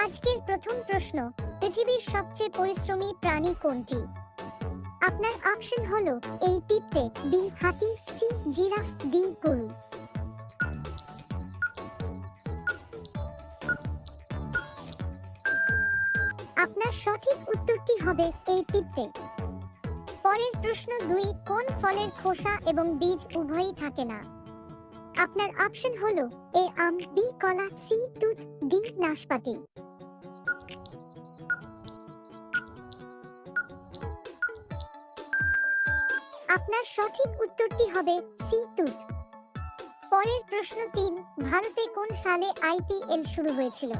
আজকের প্রথম প্রশ্ন, পৃথিবীর সবচেয়ে পরিশ্রমী প্রাণী কোনটি? আপনার অপশন হলো এ পিঁপড়ে, বি হাতি, সি জিরাফ, ডি গরু। আপনার সঠিক উত্তরটি হবে এই পিঁপড়ে। পরের প্রশ্ন 2, কোন ফলের খোসা এবং বীজ উভয়ই থাকে না? আপনার অপশন হলো এ আম, বি কলা, সি তুত, ডি নাশপাতি। আপনার সঠিক উত্তরটি হবে সি তুত। পরের প্রশ্ন 3, ভারতে কোন সালে আইপিএল শুরু হয়েছিল?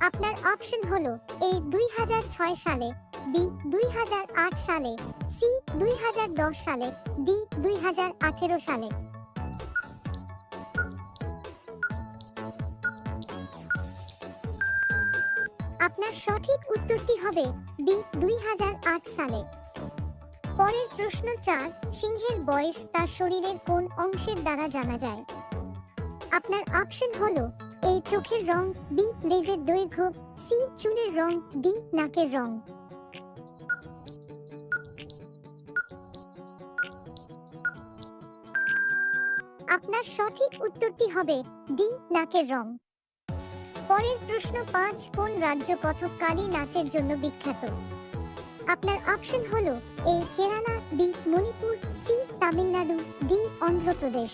আপনার অপশন হলো এ 2006 সালে, বি 2008 সালে, সি 2010 সালে, ডি 2018 সালে। আপনার সঠিক উত্তরটি হবে বি 2008 সালে। পরের প্রশ্ন 4, সিংহের বয়স তার শরীরের কোন অংশের দ্বারা জানা যায়? আপনার অপশন হলো এ চোখের রং, বি লেজের দৈর্ঘ্য, সি চুলের রং, ডি নাকের রং। আপনার সঠিক উত্তরটি হবে ডি নাকের রং। পরের প্রশ্ন 5, কোন রাজ্য কথককালী নাচের জন্য বিখ্যাত? আপনার অপশন হলো A Kerala, B Manipur, C Tamil Nadu, D Andhra Pradesh.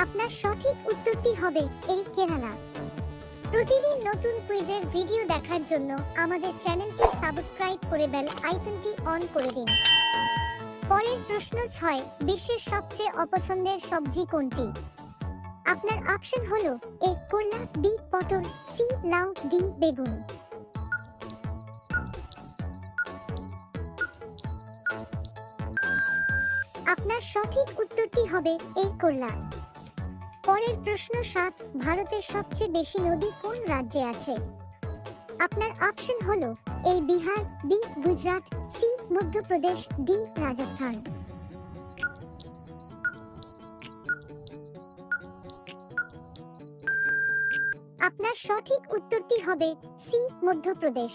আপনার সঠিক উত্তরটি হবে এই কেরালা। প্রতিদিন নতুন কুইজের ভিডিও দেখার জন্য আমাদের চ্যানেলটি সাবস্ক্রাইব করে বেল আইকনটি অন করে দিন। পরের প্রশ্ন 6, বিশ্বের সবচেয়ে অপছন্দের সবজি কোনটি? আপনার অপশন হলো এ করলা, বি পটল, সি লাউ, ডি বেগুন। আপনার সঠিক উত্তরটি হবে এ করলা। পরের প্রশ্ন 7, ভারতের সবচেয়ে বেশি নদী কোন রাজ্যে আছে? আপনার অপশন হলো A Bihar, B Gujarat, C Madhya Pradesh, D Rajasthan. আপনার সঠিক উত্তরটি হবে সি মধ্যপ্রদেশ।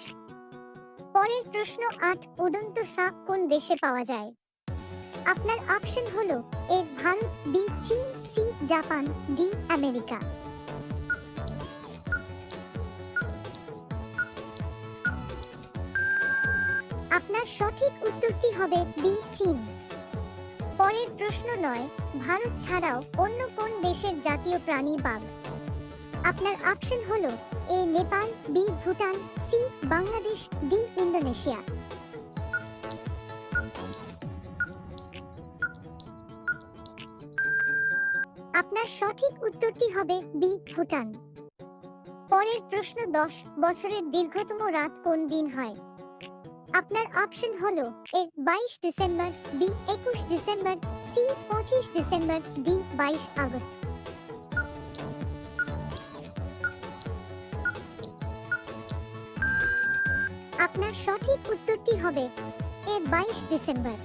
পরের প্রশ্ন 8, উড়ন্ত সাপ কোন দেশে পাওয়া যায়? আপনার অপশন হলো এ ভারত, বি চীন, সি জাপান, ডি আমেরিকা। আপনার সঠিক উত্তরটি হবে বি চীন। পরের প্রশ্ন 9, ভারত ছাড়াও অন্য কোন দেশের জাতীয় প্রাণী বাঘ? আপনার অপশন হলো A Nepal, B Bhutan, C Bangladesh, D Indonesia. আপনার সঠিক উত্তরটি হবে বি ভুটান। পরের প্রশ্ন 10, বছরের দীর্ঘতম রাত কোন দিন হয়? আপনার অপশন হলো A 22 December, B 21 December, C 25 December, D 22 August. আপনার সঠিক উত্তরটি হবে এ 22 ডিসেম্বর।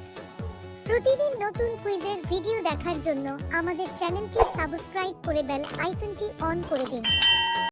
প্রতিদিন নতুন কুইজের ভিডিও দেখার জন্য আমাদের চ্যানেলটি সাবস্ক্রাইব করে বেল আইকনটি অন করে দিন।